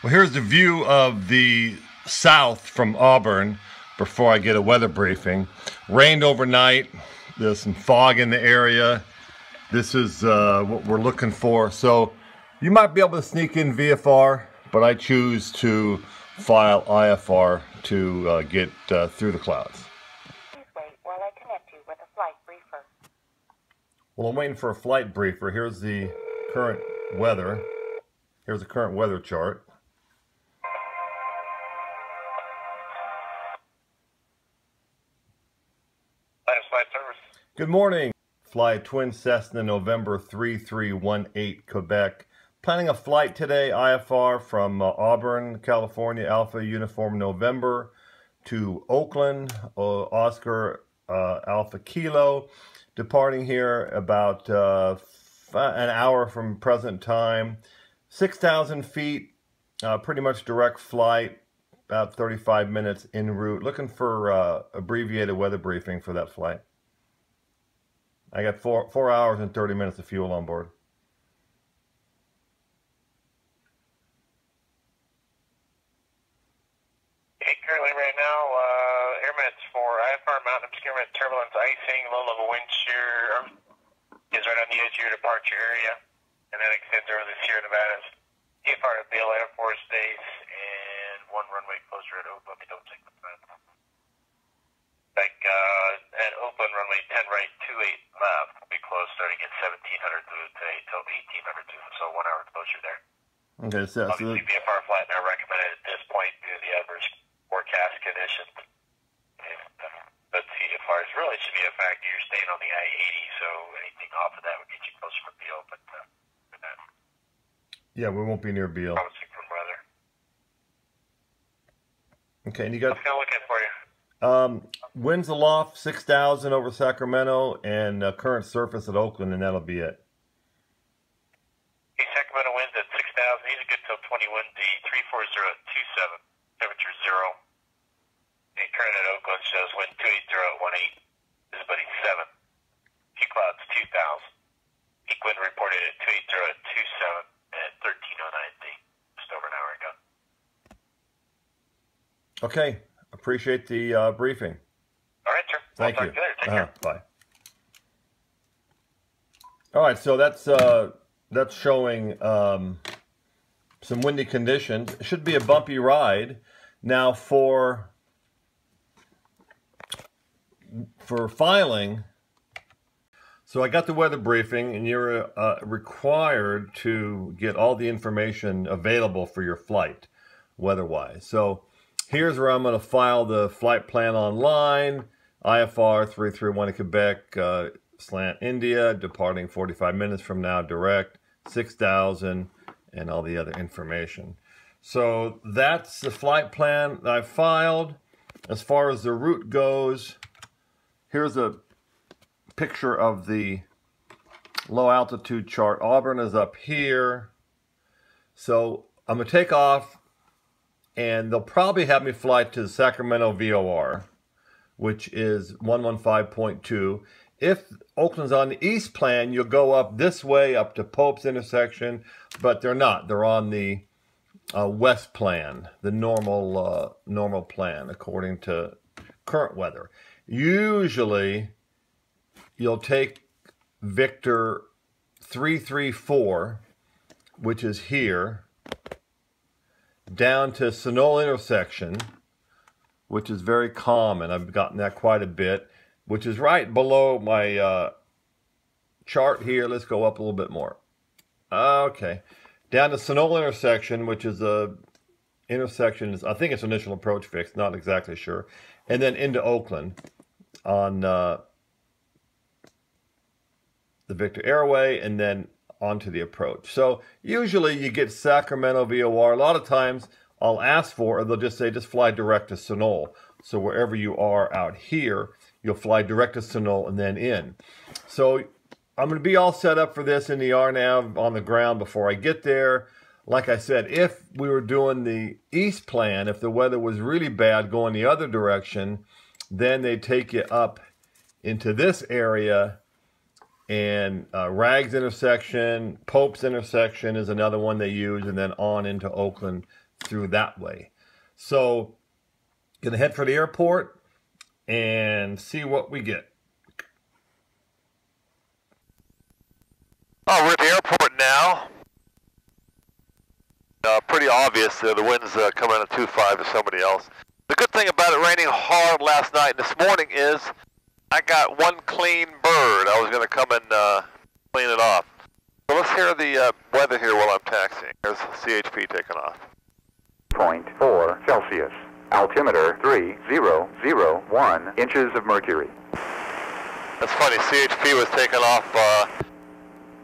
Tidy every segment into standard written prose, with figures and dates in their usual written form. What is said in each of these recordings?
Well, here's the view of the south from Auburn before I get a weather briefing. Rained overnight. There's some fog in the area. This is what we're looking for. So you might be able to sneak in VFR, but I choose to file IFR to get through the clouds. Please wait while I connect you with a flight briefer. Well, I'm waiting for a flight briefer. Here's the current weather. Here's the current weather chart. Flight service. Good morning. Fly Twin Cessna November 3318 Quebec. Planning a flight today, IFR, from Auburn, California, Alpha Uniform November to Oakland, Oscar Alpha Kilo. Departing here about an hour from present time. 6,000 feet, pretty much direct flight. About 35 minutes en route. Looking for abbreviated weather briefing for that flight. I got 4 hours and 30 minutes of fuel on board. Okay, currently right now, airminutes for IFR mountain obscurement, turbulence, icing, low level wind shear is right on the edge of your departure area, and that extends over the Sierra Nevadas. IFR at Beale Air Force Base, and 1 runway closer at Oakland. Don't take the plan. At Oakland, runway 10 right, 28 left. Will be closed starting at 1700 through today till 1800 through, so 1 hour closure there. Okay, so Obviously, VFR flight not recommended at this point due to the adverse forecast conditions. But CFRs really should be a factor. You're staying on the I-80, so anything off of that would get you closer to Beale, but yeah, we won't be near Beale. promising from weather. Okay, and you got What's going to look at for you? winds aloft 6,000 over Sacramento and current surface at Oakland, and that'll be it. Okay, Sacramento winds at 6,000. These are good till 21 D 340 at 27. Temperature 0. And current at Oakland shows wind 280 at 18. Visibility 7. Few clouds 2,000. Peak wind reported at 280 at 27 at 1309 D. Just over an hour ago. Okay, appreciate the briefing. All right, sir. Thank I'll you. talk to you later. Take care. Bye. All right, so that's showing some windy conditions. It should be a bumpy ride. Now for filing, so I got the weather briefing, and you're required to get all the information available for your flight, weather-wise. So here's where I'm going to file the flight plan online. IFR 331 Quebec, slant India, departing 45 minutes from now, direct, 6,000, and all the other information. So that's the flight plan that I filed. As far as the route goes, here's a picture of the low altitude chart. Auburn is up here. So I'm going to take off, and they'll probably have me fly to the Sacramento VOR, which is 115.2. If Oakland's on the east plan, you'll go up this way, up to Pope's intersection, but they're not. They're on the west plan, the normal plan, according to current weather. Usually, you'll take Victor 334, which is here, down to Sonol intersection, which is very common. I've gotten that quite a bit, which is right below my chart here. Let's go up a little bit more. Okay. Down to Sonol intersection, which is a intersection, I think it's initial approach fixed, not exactly sure. And then into Oakland on the Victor Airway, and then onto the approach. So usually you get Sacramento VOR. A lot of times I'll ask for, or they'll just say, just fly direct to Sonol. So wherever you are out here, you'll fly direct to Sonol and then in. So I'm going to be all set up for this in the RNAV on the ground before I get there. Like I said, if we were doing the east plan, if the weather was really bad going the other direction, then they take you up into this area, and Rags intersection, Pope's intersection is another one they use, and then on into Oakland through that way. So gonna head for the airport and see what we get. Oh, we're at the airport now. Pretty obvious the wind's coming in at 2.5 to somebody else. The good thing about it raining hard last night and this morning is I got one clean bird. I was going to come and clean it off. So let's hear the weather here while I'm taxiing. Here's CHP taking off. 0.4 Celsius. Altimeter 3001 inches of mercury. That's funny, CHP was taken off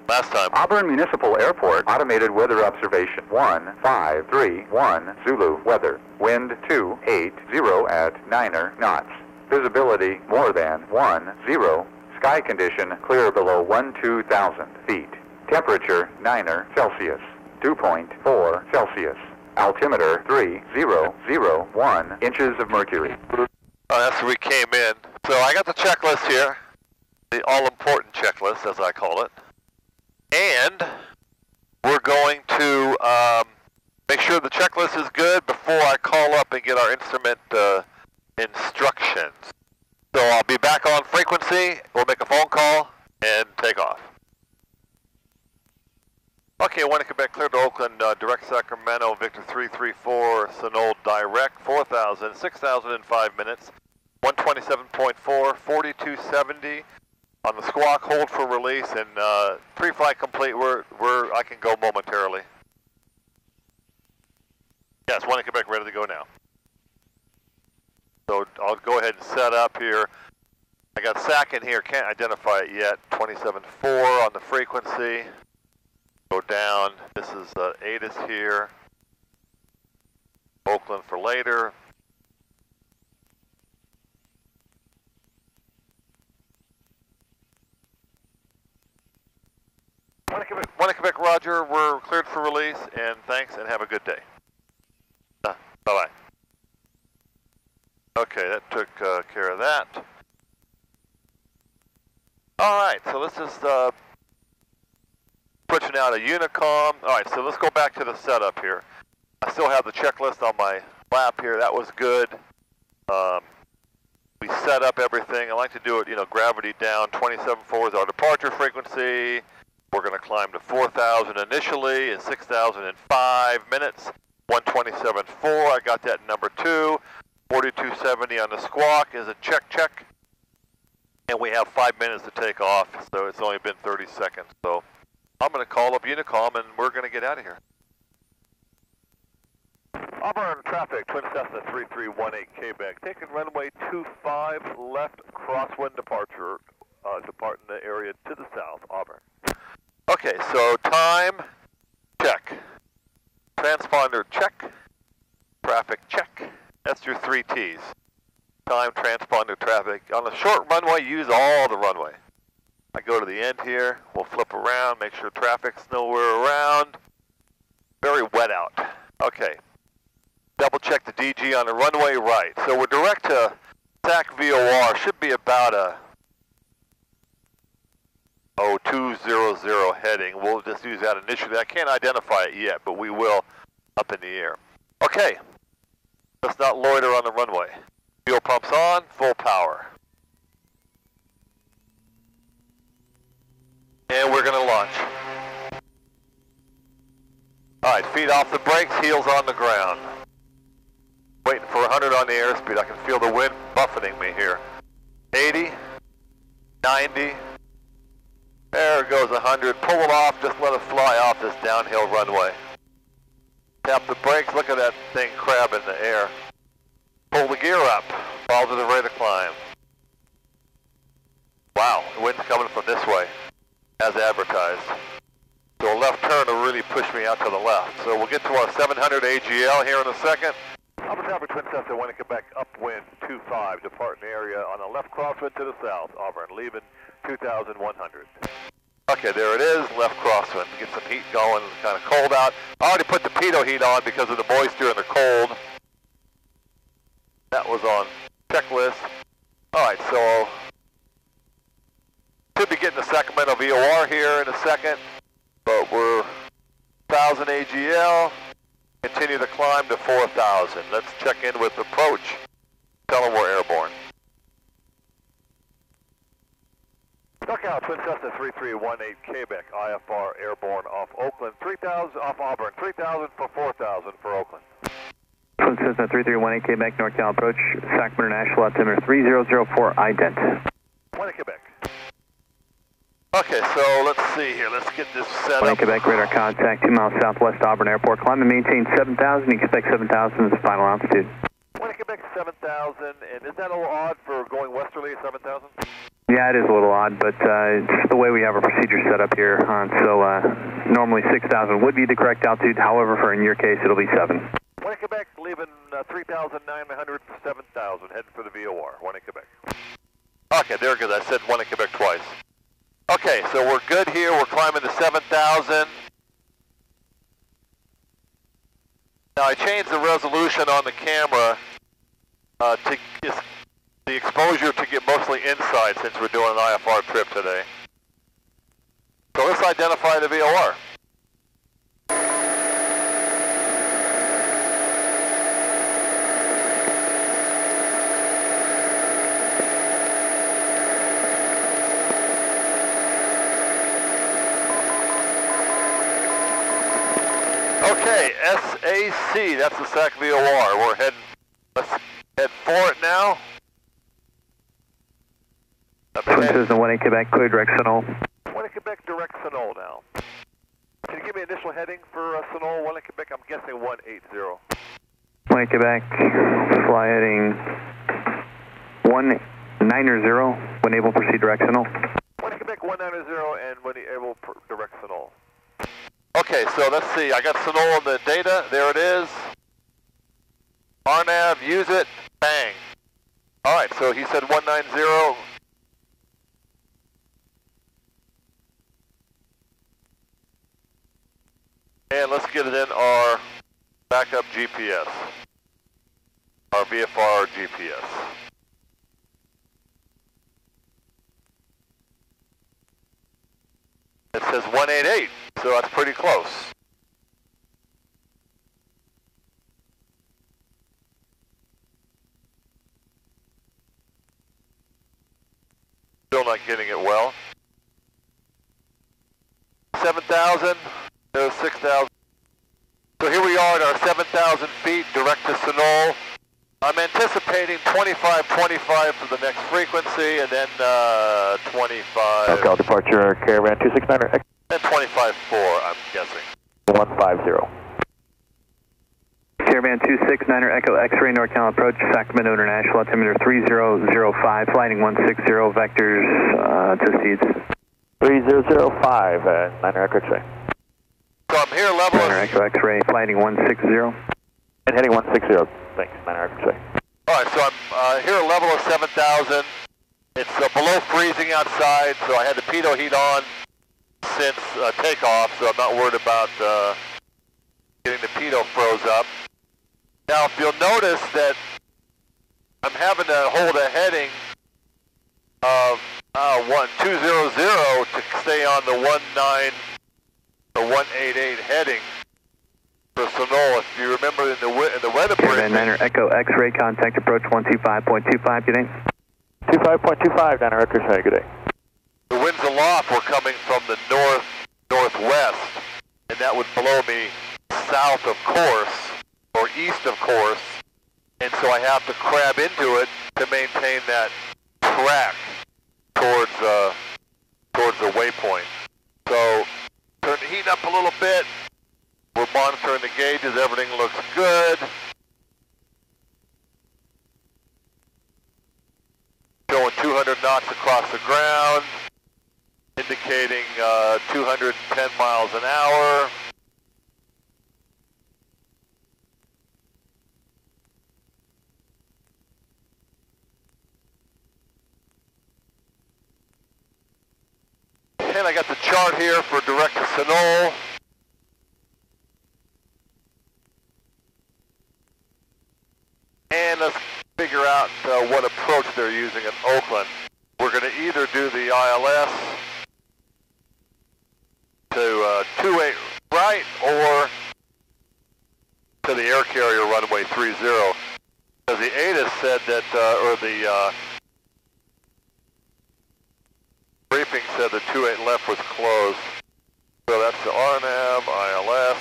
last time. Auburn Municipal Airport automated weather observation 1531 Zulu weather. Wind 280 at 9 knots. Visibility more than 10. Sky condition clear below 12,000 feet. Temperature 9 Celsius. 2.4 Celsius. Altimeter 3001 inches of mercury. Oh, that's where we came in. So I got the checklist here. The all-important checklist, as I call it. And we're going to make sure the checklist is good before I call up and get our instrument instructions. So I'll be back on frequency, we'll make a phone call, and take off. Okay, 1 Quebec, clear to Oakland, direct Sacramento, Victor 334, Sonol direct, 4,000, 6,005 minutes, 127.4, 4270. On the squawk, hold for release, and pre-flight complete. I can go momentarily. Yes, 1 Quebec, ready to go now. So I'll go ahead and set up here. I got SAC in here, can't identify it yet. 27.4 on the frequency. Go down. This is ATIS here. Oakland for later. One Quebec, Roger. We're cleared for release, and thanks, and have a good day. Bye-bye. Okay, that took care of that. All right, so let's just switching out a Unicom. All right, so let's go back to the setup here. I still have the checklist on my lap here. That was good. We set up everything. I like to do it, gravity down. 27.4 is our departure frequency. We're going to climb to 4,000 initially in 6,005 minutes. 127.4, I got that number 2. 4270 on the squawk is a check. And we have 5 minutes to take off, so it's only been 30 seconds. So I'm going to call up Unicom and we're going to get out of here. Auburn traffic, Twin Cessna 3318 Quebec, taking runway 25 left crosswind departure, departing the area to the south, Auburn. Okay, so time, check. Transponder, check. Traffic, check. That's your 3 T's. Time, transponder, traffic. On a short runway, use all the runway. I go to the end here, we'll flip around, make sure traffic's nowhere around. Very wet out. Okay. Double check the DG on the runway right. So we're direct to SAC VOR. Should be about a 200 heading. We'll just use that initially. I can't identify it yet, but we will up in the air. Okay. Let's not loiter on the runway. Fuel pumps on, full power. And we're going to launch. Alright, feet off the brakes, heels on the ground. Waiting for 100 on the airspeed. I can feel the wind buffeting me here. 80, 90, there goes 100. Pull it off, just let it fly off this downhill runway. Tap the brakes, look at that thing crab in the air. Pull the gear up, positive rate of climb. Wow, the wind's coming from this way, as advertised. So a left turn will really push me out to the left. So we'll get to our 700 AGL here in a second. Auburn Traffic, Twin Cessna, 1 Quebec, upwind 25, departing area on a left crosswind to the south, Auburn, leaving 2,100. Okay, there it is, left crosswind. Get some heat going, it's kind of cold out. I already put the pitot heat on because of the moisture and the cold. That was on checklist. Alright, so should be getting the Sacramento VOR here in a second, but we're 1,000 AGL. Continue continue to climb to 4,000. Let's check in with approach. Tell them we're airborne. SoCal, Twin Cessna 3318 Quebec, IFR airborne off Oakland, 3,000 off Auburn, 3,000 for 4,000 for Oakland. Twin Cessna 3318 Quebec, NorCal approach, Sacramento International, altimeter 3004 ident. 20 Quebec. Okay, so let's see here. Let's get this set 20 up. Quebec, radar contact, 2 miles southwest Auburn Airport. Climb and maintain 7,000. You expect 7,000 as the final altitude. 20 Quebec, 7,000. And is that a little odd for going westerly at 7,000? Yeah, it is a little odd, but it's just the way we have our procedure set up here. Normally 6,000 would be the correct altitude. However, in your case, it'll be 7. 20 Quebec, leaving 3,900 for 7,000, heading for the VOR. 20 Quebec. Okay, there it goes. I said 20 Quebec twice. Okay, so we're good here. We're climbing to 7,000. Now I changed the resolution on the camera to just the exposure to get mostly inside since we're doing an IFR trip today. So let's identify the VOR. Okay, SAC, that's the SAC VOR. We're heading, let's head for it now. Twin Cessna 18 Quebec, clear direct Sonol. 20 Quebec, direct Sonol now. Can you give me initial heading for Sonol, 1 Quebec? I'm guessing 180. 20 Quebec, fly heading 190, when able proceed direct Sonol. 20 Quebec, 190, and when able, direct Sonol. Okay, so let's see. I got Sonol in the data. There it is. RNAV, use it. Bang. All right, so he said 190. And let's get it in our backup GPS. Our VFR GPS. It says 188, so that's pretty close. Still not getting it well. 7,000, there's 6,000. So here we are at our 7,000 feet, direct to Sonol. I'm anticipating 25 for the next frequency, and then 25. SoCal departure, Caravan 269er. And 25-4, I'm guessing. 150. Caravan 269er, Echo X-ray, NorCal approach, Sacramento International, altimeter 3005, flighting 160, vectors to seeds. 3005, Niner Echo X-ray. So I'm here level. Niner Echo X-ray, flighting 160. And heading 160. Thanks, Niner Echo X-ray. All right, so I'm here a level of 7,000. It's below freezing outside, so I had the pitot heat on since takeoff, so I'm not worried about getting the pitot froze up. Now, if you'll notice that I'm having to hold a heading of 1200 to stay on the 19 or 188 heading for Sonol. If you remember in the weather Caravan briefing. Niner Echo X-ray, contact approach 125.25, good day. 25.25, Niner Echo X-ray, good day. The winds aloft were coming from the northwest, and that would blow me south of course, or east of course, and so I have to crab into it to maintain that track towards the waypoint. So turn the heat up a little bit. We're monitoring the gauges. Everything looks good. Showing 200 knots across the ground, indicating 210 miles an hour. And I got the chart here for direct to Sonol. And let's figure out what approach they're using in Oakland. We're going to either do the ILS to 28 right or to the carrier runway 30. Because the ATIS said that, or the briefing said the 28 left was closed. So that's the RNAV, ILS.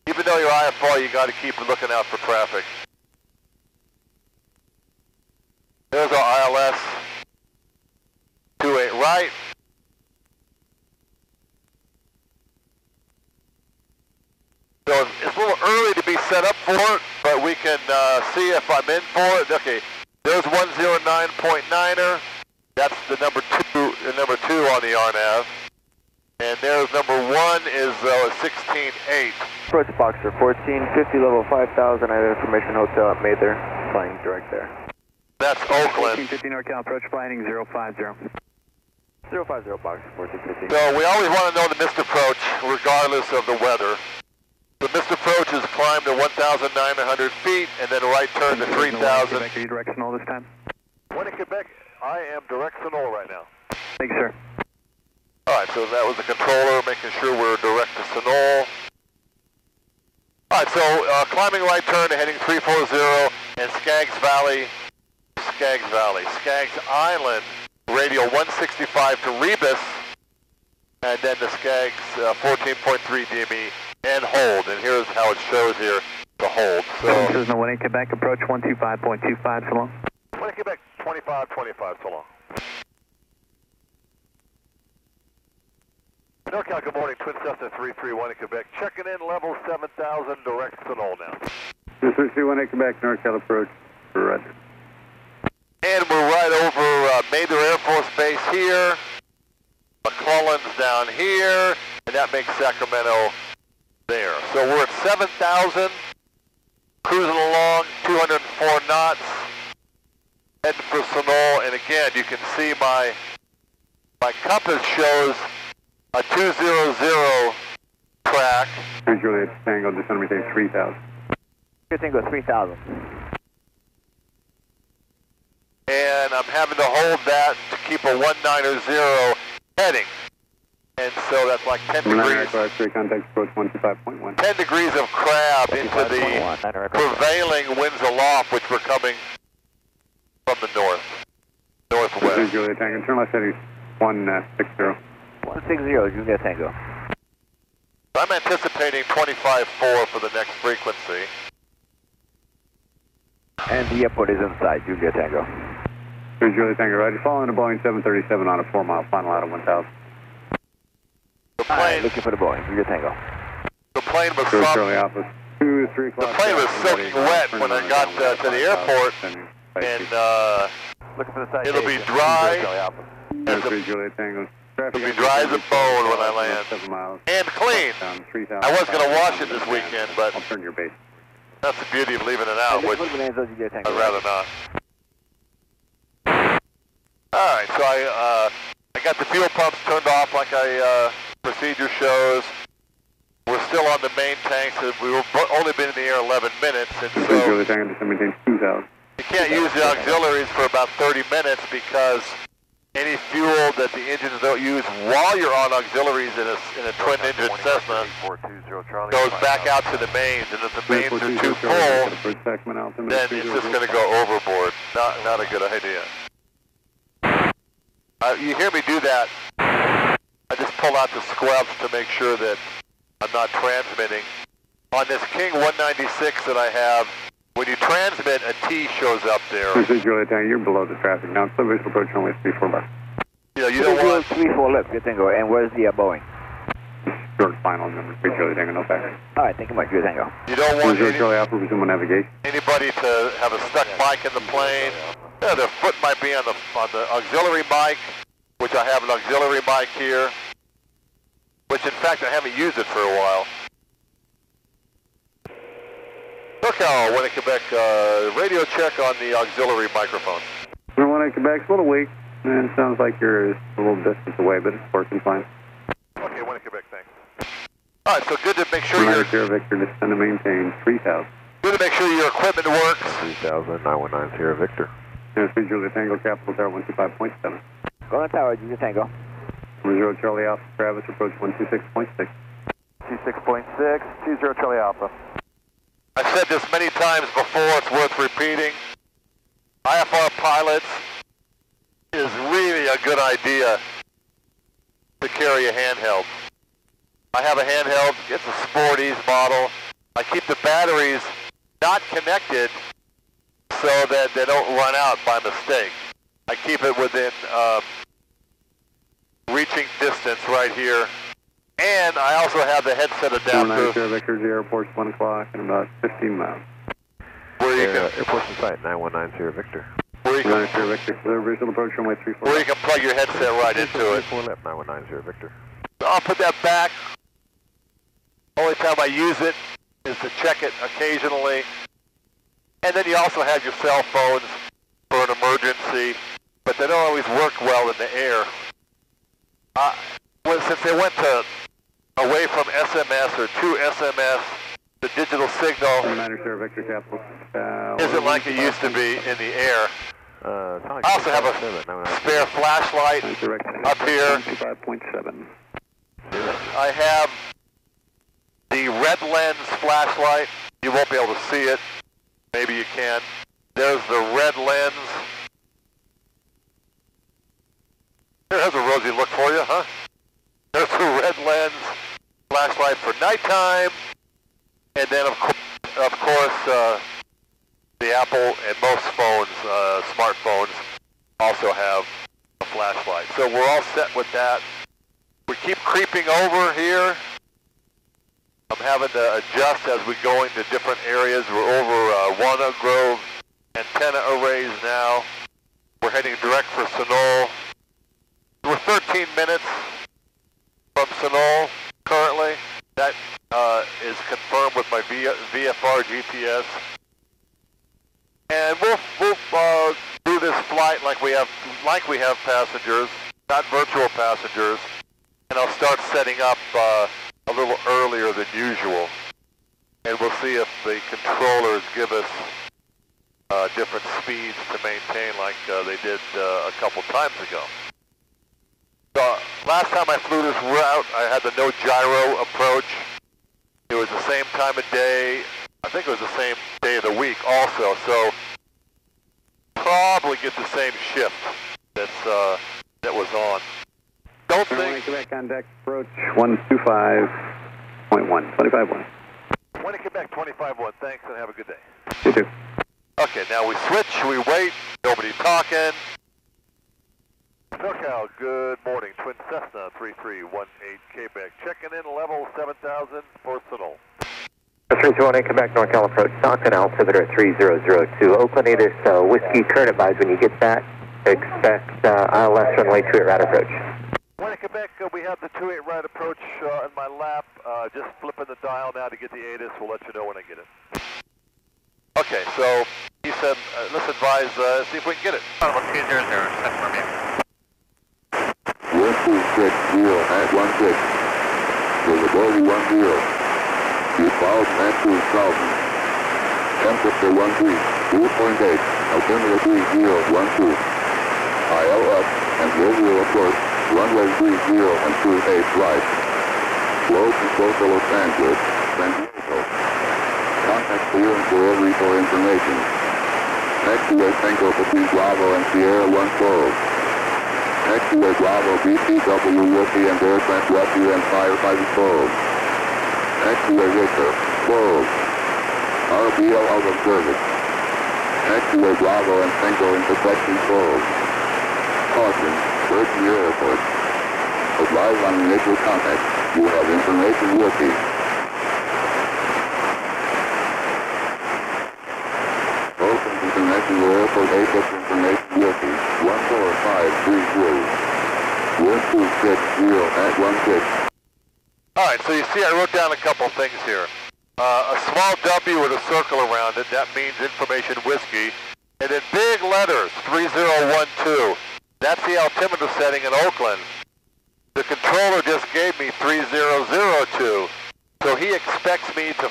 Even though you're IFR, you got to keep looking out for traffic. There's our ILS, 28 right. So it's a little early to be set up for it, but we can see if I'm in for it. Okay, there's 109.9er. That's the number two on the RNAV. And there's number 1 is 16.8. Approach Boxer 1450, level 5000. I have information hotel at Mather, flying direct there. That's Oakland. 1450 NorCal, approach flying 050. 050 Boxer 1450. So we always want to know the missed approach, regardless of the weather. The missed approach is climb to 1,900 feet, and then right turn to 3,000. Quebec, are you directional this time? When in Quebec, I am directional right now. Thank you, sir. All right, so that was the controller, making sure we're direct to Sonol. All right, so climbing right turn to heading 340 and Skaggs Valley, Skaggs Island, radial 165 to Rebus, and then the Skaggs 14.3 DME, and hold. And here's how it shows here, the hold. So there's no 1 in Quebec, approach 125.25, so long. 1 in Quebec, 25, so long. NorCal, good morning, Twin Cessna 331 in Quebec, checking in level 7,000, direct Sonol now. 331 in Quebec, NorCal approach, roger. And we're right over Mather Air Force Base here, McClellan's down here, and that makes Sacramento there. So we're at 7,000, cruising along, 204 knots, heading for Sonol, and again, you can see my compass shows a 200 track. Juliet Tango, just under me 3,000. Tango 3,000. And I'm having to hold that to keep a 190 heading. And so that's like 10 degrees. Contact approach 125.1. 10 degrees of crab into the prevailing winds aloft, which were coming from the northwest. Juliet Tango, turn left heading 160. 160, Juliet Tango. I'm anticipating 25.4 for the next frequency. And the airport is inside, Juliet Tango. Juliet Tango, roger. Following a Boeing 737 on a 4-mile final out of 1,000. The plane, looking for the Boeing, Juliet Tango. The plane was Charlie Alpha, 2, 3 the plane was soaking wet when I got to the airport, and it'll be dry. It'll be dry as a bone when I land. And clean. I was going to wash it this weekend, but I'll turn your base. That's the beauty of leaving it out, which I'd rather not. Alright, so I got the fuel pumps turned off like procedure shows. We're still on the main tanks. We've only been in the air 11 minutes, and so you can't use the auxiliaries for about 30 minutes because any fuel that the engines don't use while you're on auxiliaries in a twin-engine Cessna goes back out to the mains, and if the mains are too full, then it's just going to go overboard. Not a good idea. You hear me do that. I just pull out the squelch to make sure that I'm not transmitting. On this King 196 that I have, when you transmit, a T shows up there. You're below the traffic now. Service approach only 34 left. Yeah, you don't want 34 left, Juliet Tango. And where's the Boeing? Short final number 3 Juliet Tango, no factor. All right, thank you much, Juliet Tango. You don't want navigation. Anybody to have a stuck mic in the plane. Yeah, their foot might be on the auxiliary mic, which I have an auxiliary mic here, which in fact I haven't used it for a while. NorCal, 1 in Quebec, radio check on the auxiliary microphone. 1 in Quebec's a little weak, and it sounds like you're a little distance away, but it's working fine. Okay, 1 in Quebec, thanks. All right, so good to make sure Sierra Victor, descend to maintain 3,000. Good to make sure your equipment works. 3,000, 919 Sierra Victor. Yeah, 3 Juliet Tango, capital tower 125.7. Go on tower, Juliet Tango. 0 Charlie Alpha, Travis, approach 126.6. 26.6, 20 Charlie Alpha. I've said this many times before, it's worth repeating. IFR pilots is really a good idea to carry a handheld. I have a handheld, it's a Sporties model. I keep the batteries not connected so that they don't run out by mistake. I keep it within reaching distance right here. And I also have the headset adapter. Victor, the airport's 1 o'clock in about 15 miles. Where you can, airport's in sight, 9190 Victor. where you can, Victor, clear visual approach runway 34. where you can plug your headset right into it. 4 left, 9190 Victor. I'll put that back. Only time I use it is to check it occasionally. And then you also have your cell phones for an emergency, but they don't always work well in the air. Since they went to away from SMS or to SMS, the digital signal Victor, capital. isn't like it used to be in the air. I also have a spare flashlight up here. 25.7. I have the red lens flashlight. You won't be able to see it. Maybe you can. There's the red lens. There's a rosy look for you, huh? There's the red lens flashlight for nighttime. And then, of course, the Apple and most phones, smartphones, also have a flashlight. So we're all set with that. We keep creeping over here. I'm having to adjust as we go into different areas. We're over Walnut Grove antenna arrays now. We're heading direct for Sunol. We're 13 minutes from Sunol currently. That is confirmed with my VFR GPS. And we'll do this flight like we have passengers, not virtual passengers. And I'll start setting up a little earlier than usual. And we'll see if the controllers give us different speeds to maintain like they did a couple times ago. So last time I flew this route, I had the no gyro approach. It was the same time of day. I think it was the same day of the week also. So probably get the same shift that was on. Don't think. Quebec contact approach 125.1, 25.1. When I get back 25.1, thanks and have a good day. You too. Okay, now we switch, we wait, nobody talking. SoCal, good morning. Twin Cessna 3318 Quebec. Checking in level 7000 for Sunol. 3318 Quebec, NorCal approach, Stockton, altimeter 3002. Oakland, it is Whiskey, current advise when you get that. Expect ILS runway 28 right approach. When in Quebec, we have the 28 right approach in my lap. Just flipping the dial now to get the ATIS. We'll let you know when I get it. Okay, so he said, let's advise, see if we can get it. 200, set for me. 1260 at 16. Visibility 10. Default at 2000. Temperature 13, 2.8. Altimeter 3012. IL up and visual approach. Runway 30 and 28 right. Flow control to Los Angeles. San Diego. Contact clear and clear for information. Next to Tango between Bravo and Sierra 1 close. Next to Bravo BTW Whiskey and Aircraft Rescue and Firefighting close. Next to Victor, close. RBL out of service. Next to Bravo and Tango intersection close. Caution, search the airport. Advise on initial contact. You have information with you. Oakland International Airport APEX information with you. 14532. 1260 at 16. Alright, so you see I wrote down a couple things here. A small W with a circle around it, that means information whiskey. And then big letters, 3012. That's the altimeter setting in Oakland. The controller just gave me 3002. So he expects me to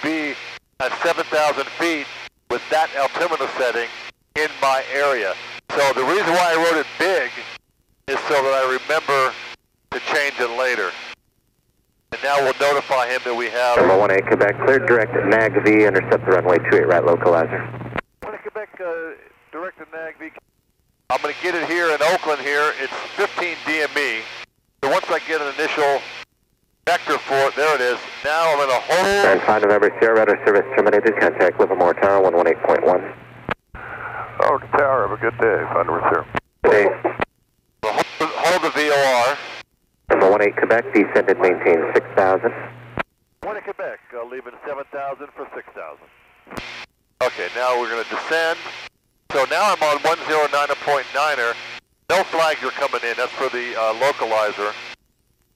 be at 7,000 feet with that altimeter setting in my area. So the reason why I wrote it big is so that I remember to change it later. And now we'll notify him that we have... 18 Quebec, cleared direct NAG V, intercept the runway 28 right localizer. 18 Quebec, direct to NAG V. I'm going to get it here in Oakland here. It's 15 DME. So once I get an initial vector for it, there it is. Now I'm going to hold... 5 November, Sierra Radar service terminated. Contact Livermore Tower 118.1. Oh, Tower, have a good day. 5 November, Sierra. Okay. We'll hold the VOR. Number 18 Quebec, descended, maintain 6,000. 18 Quebec, leaving 7,000 for 6,000. Okay, now we're going to descend. So now I'm on 109.9er. No flags are coming in. That's for the localizer.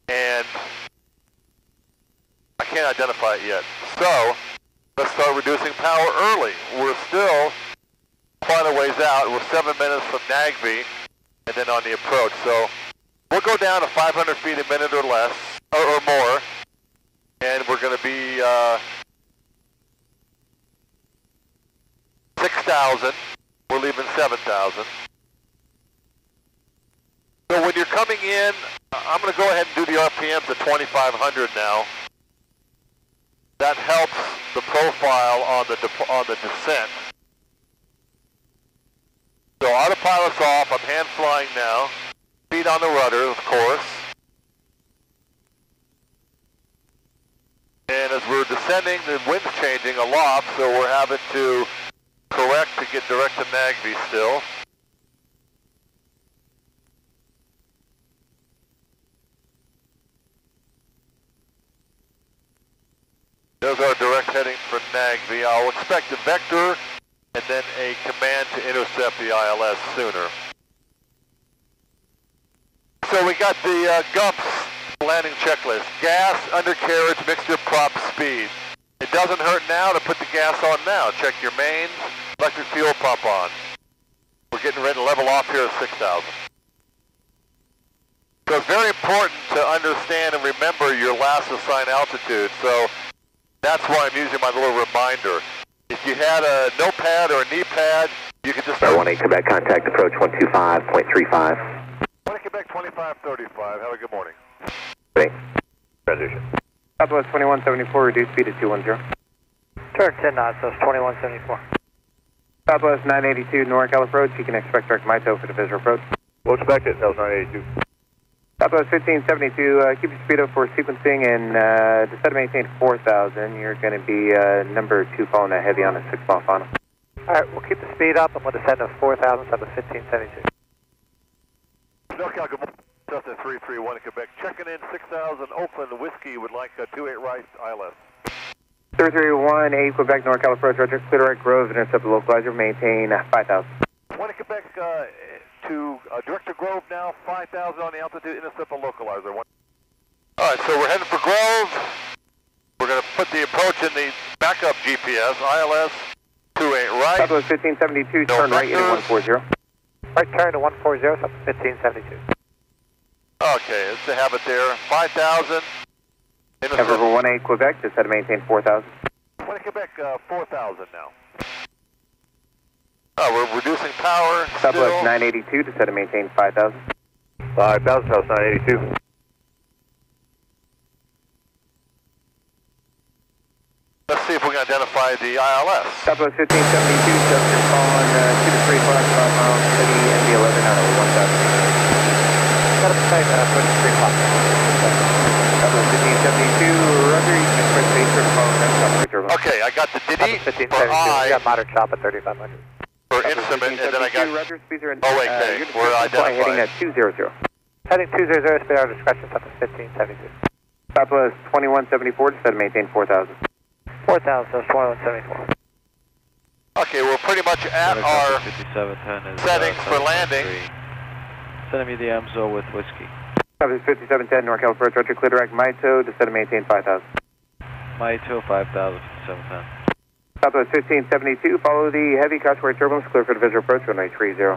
And I can't identify it yet. So let's start reducing power early. We're still quite a ways out. We're 7 minutes from NAGV and then on the approach. So we'll go down to 500 feet a minute or less, or more. And we're going to be 6,000. We're leaving 7,000. So when you're coming in, I'm going to go ahead and do the RPMs at 2,500 now. That helps the profile on the descent. So autopilot's off. I'm hand flying now. Feet on the rudder, of course. And as we're descending, the wind's changing a lot, so we're having to correct to get direct to NAGV still. There's our direct heading for NAGV. I'll expect a vector and then a command to intercept the ILS sooner. So we got the GUMPS landing checklist. Gas, undercarriage, mixture, prop, speed. It doesn't hurt now to put the gas on now. Check your mains, electric fuel pump on. We're getting ready to level off here at 6,000. So it's very important to understand and remember your last assigned altitude. So that's why I'm using my little reminder. If you had a notepad or a knee pad, you could just... 18 Quebec, contact approach 125.35. 20 Quebec 2535. Have a good morning. Ready. Resolution. Southwest 2174, reduced speed to 210. Turn 10 knots, so it's 2174. Southwest 982, NorCal approach. You can expect direct MITO for the visual approach. We'll expect it, that was 982. Southwest 1572, keep your speed up for sequencing and descend to maintain 4,000. You're going to be number 2 following that heavy on a 6-mile final. Alright, we'll keep the speed up and we'll descend to 4,000, so that's 1572. NorCal, good morning. Cessna 331 in Quebec. Checking in 6,000 Oakland Whiskey would like a 28 right ILS. 3318 Quebec, NorCal approach, roger. Clear right Grove, intercept the localizer, maintain 5,000. 20 Quebec to Director Grove now, 5,000 on the altitude, intercept the localizer. Alright, so we're heading for Grove. We're going to put the approach in the backup GPS, ILS 28 right. Southwest 1572, turn right into 140. Right turn to 140, so that's 1572. Okay, let's have it there. 5,000. River 18 Quebec, just had to maintain 4,000. 20 Quebec, 4,000 now. Oh, we're reducing power. Southwest 982, just had to maintain 5,000. 5,000, South 982. Let's see if we can identify the ILS. Southwest 1572, just on 2 to 3 o'clock, 5 miles, city, NV11 out of 1,000. Got to say that, 3 o'clock. Southwest 1572, roger, you can express base for the following next turbo. Okay, I got the Diddy for 1572, I. we got moderate chop at 3,500. For instrument, and then I got Roger, speeds are in, OAK. We're identified. heading at 200. Heading 200, speed out of discretion, so that's 1572. Southwest 2174, just had to maintain 4,000. 4,000, so it's 2174. Okay, we're pretty much at our 5710 is, settings for landing. Sending me the MZO with whiskey. Southwest 5710, NorCal approach, roger, clear direct, MITO, just had to maintain 5,000. MITO 5000, 5710. Southwest 1572, follow the heavy Cosworth turbulence, clear for the visual approach, runway 30.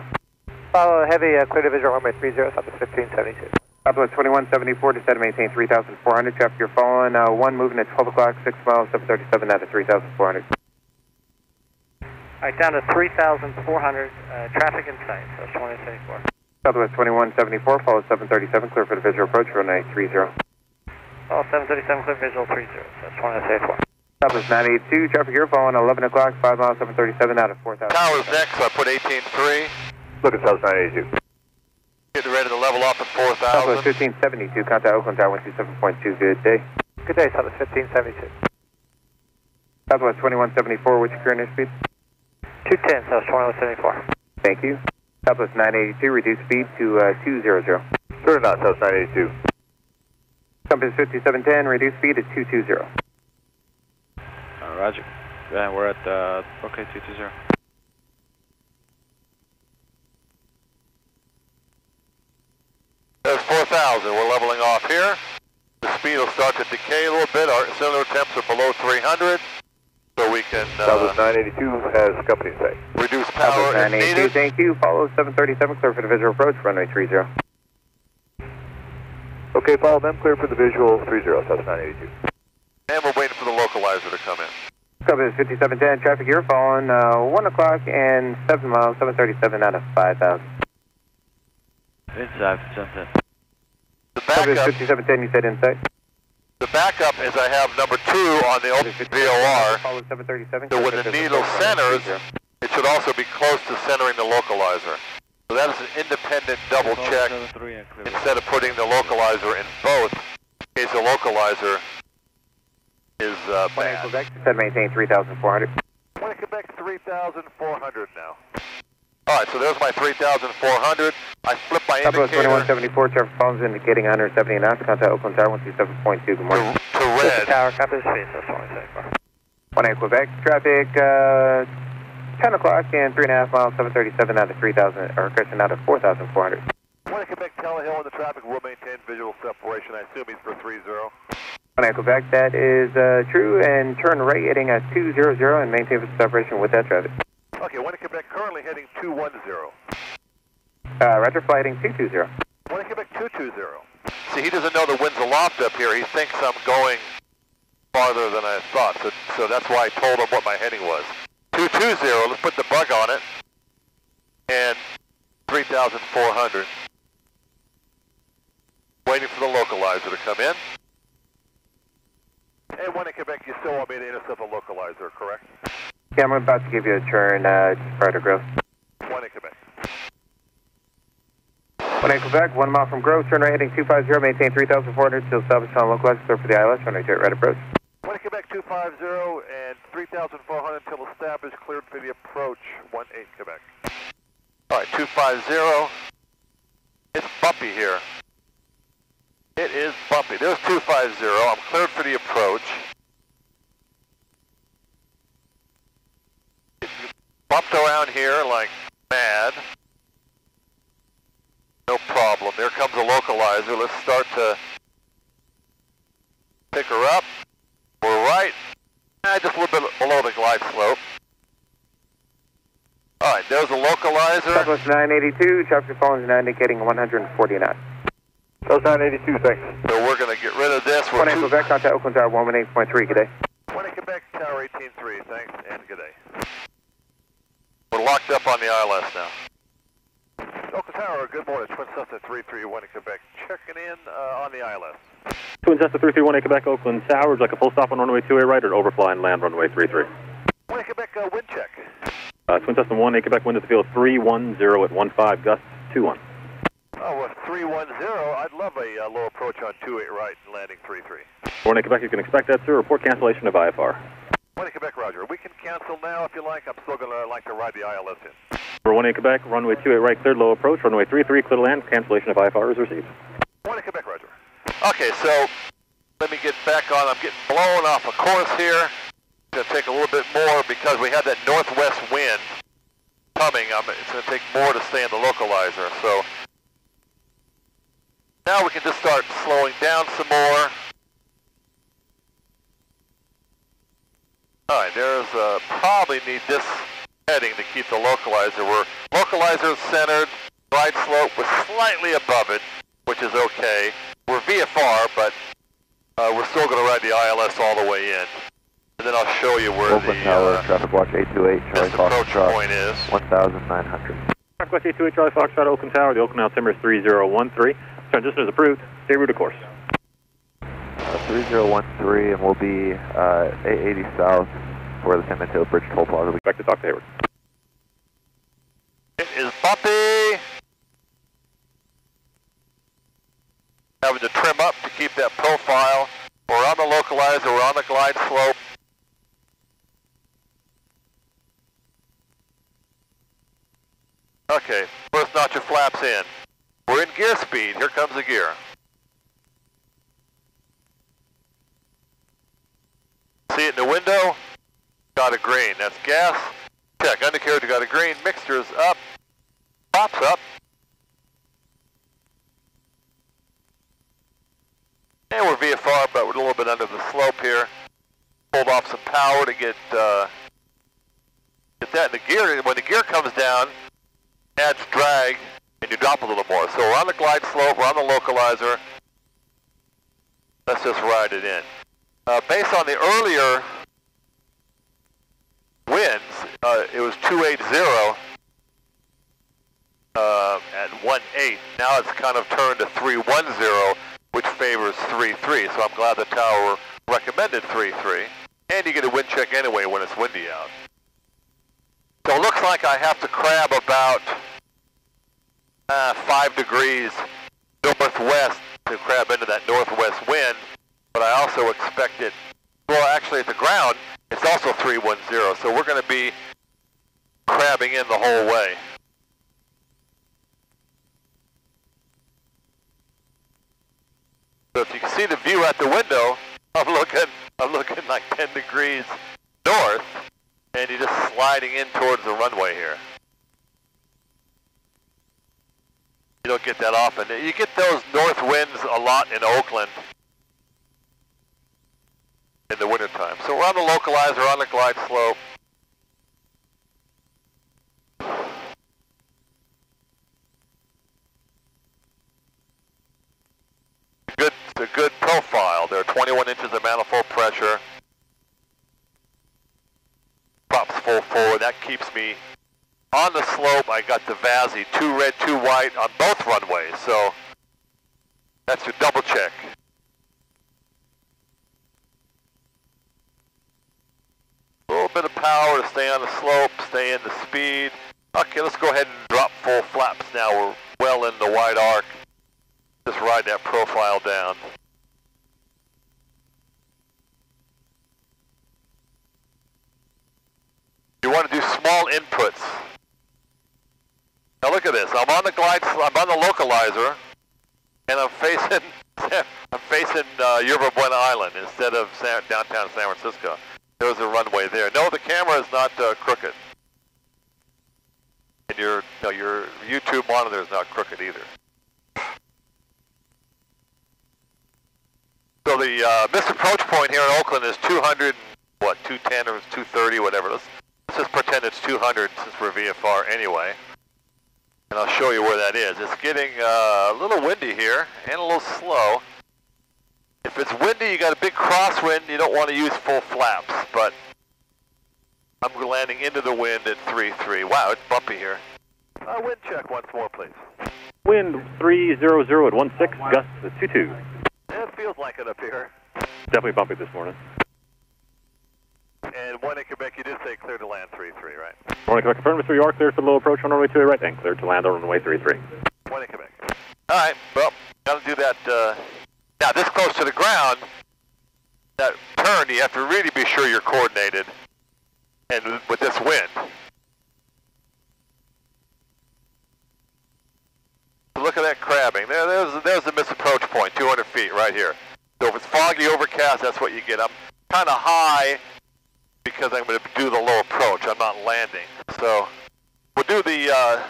Follow heavy, clear to visual, runway 30, so that's 1572. Southwest 2174, just had to maintain 3,400, traffic you're following, 1 moving at 12 o'clock, 6 miles, 737 out of 3,400. Alright, down to 3,400, traffic in sight, so it's 2074. Southwest 2174, follow 737, clear for the visual approach, runway 30. All 737, clear visual 30. That's 1SA4. Southwest 982, traffic here following 11 o'clock, 5 miles, 737 out of 4,000. Tower's next, so I put 18-3. Look at South 982. Getting ready to level off at 4,000. Southwest 1572, contact Oakland Tower 127.2, good day. Good day, Southwest 1572. Southwest 2174, what's your current airspeed? 210, Southwest 2174. Thank you. Southwest 982, reduce speed to 200. Clear not, South 982. Compass 5710, reduce speed to 220. Roger. Yeah, we're at, okay, 220. There's 4,000. We're leveling off here. The speed will start to decay a little bit. Our cylinder temps are below 300, so we can Southwest 982 has company say. reduce power if 982, needed. thank you. Follow 737, clear for the visual approach, runway 30. Okay, follow them, clear for the visual 30, South 982. And we're waiting for the localizer to come in. Compass 5710, traffic here following 1 o'clock and 7 miles, 737 out of 5,000. Inside, something. The Compass backup, 5710, you said inside. the backup is I have number 2 on the open VOR. Follow 737. So when the needle centers, it should also be close to centering the localizer. So that is an independent double check instead of putting the localizer in both, in case the localizer is bad. Quebec, said maintain 3,400. Point Quebec 3,400 now. Alright, so there's my 3,400. I flip my Southwest indicator 2174, traffic phones indicating 170 knots. Contact Oakland Tower 127.2. Good morning. to red. Tower, copy the space, that's 1SA4. 1 Quebec, traffic 10 o'clock and 3.5 miles, 737 out of 3,000, or correction, out of 4,400. Point Quebec Telehill in the traffic will maintain visual separation. I assume he's for 30. 1 Quebec, that is true, and turn right heading at 200 and maintain visual separation with that traffic. Okay, 1 Quebec currently heading 210. Roger, flighting 220. 1 Quebec 220. See, he doesn't know the wind's aloft up here. He thinks I'm going farther than I thought, so that's why I told him what my heading was. 220, let's put the bug on it, and 3,400. Waiting for the localizer to come in. And 1 Quebec, you still want me to intercept the localizer, correct? Yeah, I'm about to give you a turn just prior to Grove. 1 Quebec. 1 Quebec, 1 mile from Grove, turn right heading 250, maintain 3,400 till salvage on localizer, clear for the ILS, runway 28 right approach. 1 Quebec 250 and 3,400 until established, cleared for the approach, 18 Quebec. Alright, 250. It's bumpy here. It is bumpy. There's 250. I'm cleared for the approach. It bumped around here like mad. No problem. There comes a localizer. Let's start to pick her up. We're right. Just a little bit below the glide slope. Alright, there's a localizer. Southwest 982, traffic phone is indicating 140 knots. South 982, thanks. So we're going to get rid of this. 1 Quebec, contact Oakland Tower 118.3, good day. 1 Quebec, Tower 18.3, thanks, and good day. We're locked up on the ILS now. Oakland Tower, good morning. Twin Cessna 331 in Quebec, checking in on the ILS. Twin Cessna 331 Quebec, Oakland Tower, would you like a full stop on runway 28 right or overfly and land runway 33? 1 Quebec, wind check. Twin Cessna 1 Quebec, wind at the field 310 at 15, gusts 21. Oh, with 310, I'd love a low approach on 28 right and landing 33. 1 Quebec, you can expect that, sir. Report cancellation of IFR. 1 Quebec, roger. We can cancel now if you like. I'm still going to like to ride the ILS in. For 1 Quebec, runway 28 right, cleared low approach, runway 33, clear to land, cancellation of IFR is received. 1 Quebec, roger. Okay, so let me get back on. I'm getting blown off a course here. It's going to take a little bit more because we had that northwest wind coming. It's going to take more to stay in the localizer. So now we can just start slowing down some more. All right, there's probably need this heading to keep the localizer. We're localizer centered, glide slope was slightly above it, which is okay. We're VFR, but we're still going to ride the ILS all the way in. And then I'll show you where Oakland Tower, traffic watch 828, Charlie approach Foxtrot, point is. 1,900. Traffic watch 828, Charlie Foxtrot, Oakland Tower, the Oakland altimeter is 3013. Transition is approved. Stay route of course. 3013, and we'll be 880 south for the San Mateo Bridge Toll Plaza. We expect to talk to Hayward. It is bumpy. Having to trim up to keep that profile. We're on the localizer, we're on the glide slope. Okay, first notch of flaps in. We're in gear speed, here comes the gear. See it in the window? Got a green, that's gas. Check, undercarriage got a green, mixture's up, props up. And we're VFR, but we're a little bit under the slope here. Pulled off some power to get that in the gear. When the gear comes down, adds drag, and you drop a little more. So we're on the glide slope, we're on the localizer. Let's just ride it in. Based on the earlier winds, it was 280 at 1.8. Now it's kind of turned to 310, which favors 3.3. So I'm glad the tower recommended 3.3. And you get a wind check anyway when it's windy out. So it looks like I have to crab about 5 degrees northwest to crab into that northwest wind. But I also expect it, well actually at the ground, it's also 310. So we're going to be crabbing in the whole way. So if you can see the view out the window, I'm looking like 10 degrees north, and you're just sliding in towards the runway here. You don't get that often. You get those north winds a lot in Oakland in the wintertime. So we're on the localizer, on the glide slope. It's a good profile. There are 21 inches of manifold pressure. Props full forward. That keeps me on the slope. I got the VASI, 2 red, 2 white on both runways. So that's your double check. A little bit of power to stay on the slope, stay in the speed. Okay, let's go ahead and drop full flaps now. We're well in the wide arc. Just ride that profile down. You want to do small inputs. Now look at this. I'm on the I'm on the localizer, and I'm facing Yerba Buena Island instead of downtown San Francisco. There's a runway there. No, the camera is not crooked, and your YouTube monitor is not crooked either. So the missed approach point here in Oakland is 200, what, 210 or 230, whatever. Let's just pretend it's 200 since we're VFR anyway. And I'll show you where that is. It's getting a little windy here and a little slow. If it's windy, you got a big crosswind, you don't want to use full flaps, but I'm landing into the wind at 3.3. Wow, it's bumpy here. Wind check once more, please. Wind 300 at 16, gusts at 22. It feels like it up here. Definitely bumpy this morning. And one in Quebec, you did say clear to land 3-3, right? Morning, Quebec, confirm, Mr. York, clear for low approach on runway 28 right, and clear to land on runway 33. One in Quebec. All right, well, got to do that. Now, this close to the ground, that turn, you have to really be sure you're coordinated, and with this wind. Look at that crabbing. There's the misapproach point, 200 feet right here. So if it's foggy, overcast, that's what you get. I'm kind of high because I'm going to do the low approach. I'm not landing. So we'll do the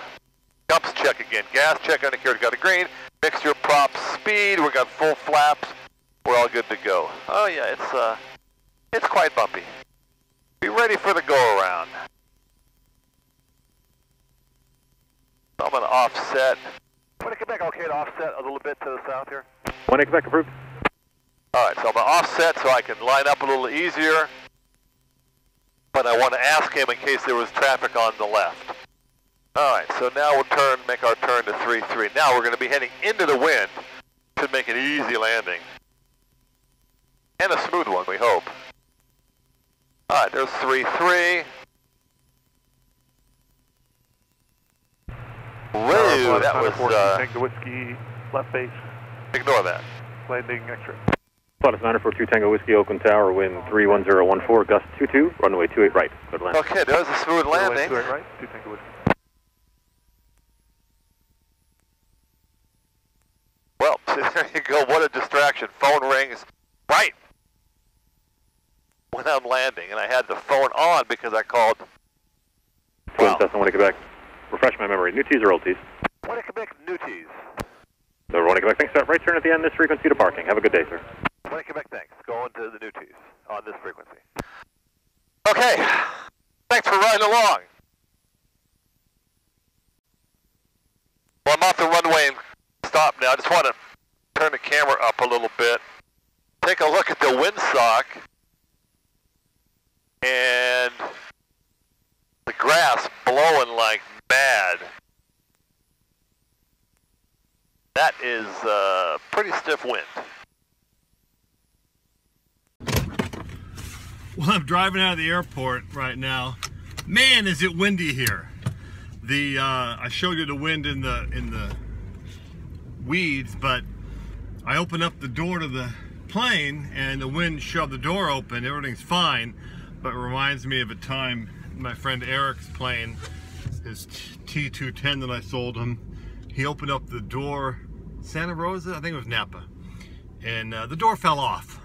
jumps check again. Gas check, undercarriage got a green. Mixture, props, speed. We got full flaps. We're all good to go. Oh yeah, it's quite bumpy. Be ready for the go around. So I'm going to offset. I'm going to come back okay to offset a little bit to the south here. One in Quebec approved. All right, so I'm going to offset so I can line up a little easier. But I want to ask him in case there was traffic on the left. All right, so now we'll make our turn to 3-3. Now we're going to be heading into the wind. Should make an easy landing. And a smooth one, we hope. Alright, there's 3-3. Whoa, that was, Tango Whiskey, left base. Ignore that. Landing extra. Flight 942 Tango Whiskey, Oakland Tower, wind 31014, gust 22, runway 28 right. Good land. Okay, there's a smooth landing. 28 right, 2 Tango Whiskey. Well, there you go, what a distraction. Phone rings right when I'm landing, and I had the phone on because I called. Twin Cessna, want to Quebec. Refresh my memory. New tees or old tees? Want to Quebec, new tees. So, want to Quebec, thanks. Right turn at the end, this frequency to parking. Have a good day, sir. Want to Quebec, thanks. Going to the new tees on this frequency. Okay, thanks for riding along. Well, I'm off the runway and stop now. I just want to turn the camera up a little bit. Take a look at the windsock and the grass blowing like mad. That is pretty stiff wind. Well, I'm driving out of the airport right now. Man, is it windy here. I showed you the wind in the weeds, but I opened up the door to the plane and the wind shoved the door open. Everything's fine, but it reminds me of a time my friend Eric's plane, his T210 that I sold him, he opened up the door, Santa Rosa, I think it was Napa, and the door fell off.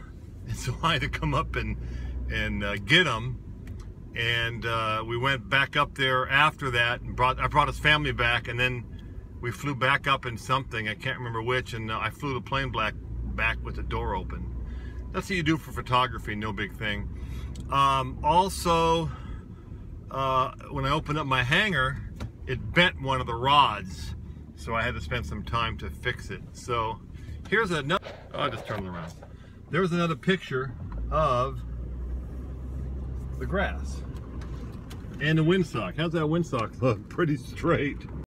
And so I had to come up and get him. And we went back up there after that and I brought his family back, and then we flew back up in something, I can't remember which, and I flew the plane back with the door open. That's what you do for photography, no big thing. Also, when I opened up my hangar, it bent one of the rods, so I had to spend some time to fix it. So here's another, I'll just turn it around. There's another picture of the grass and the windsock. How's that windsock look? Pretty straight.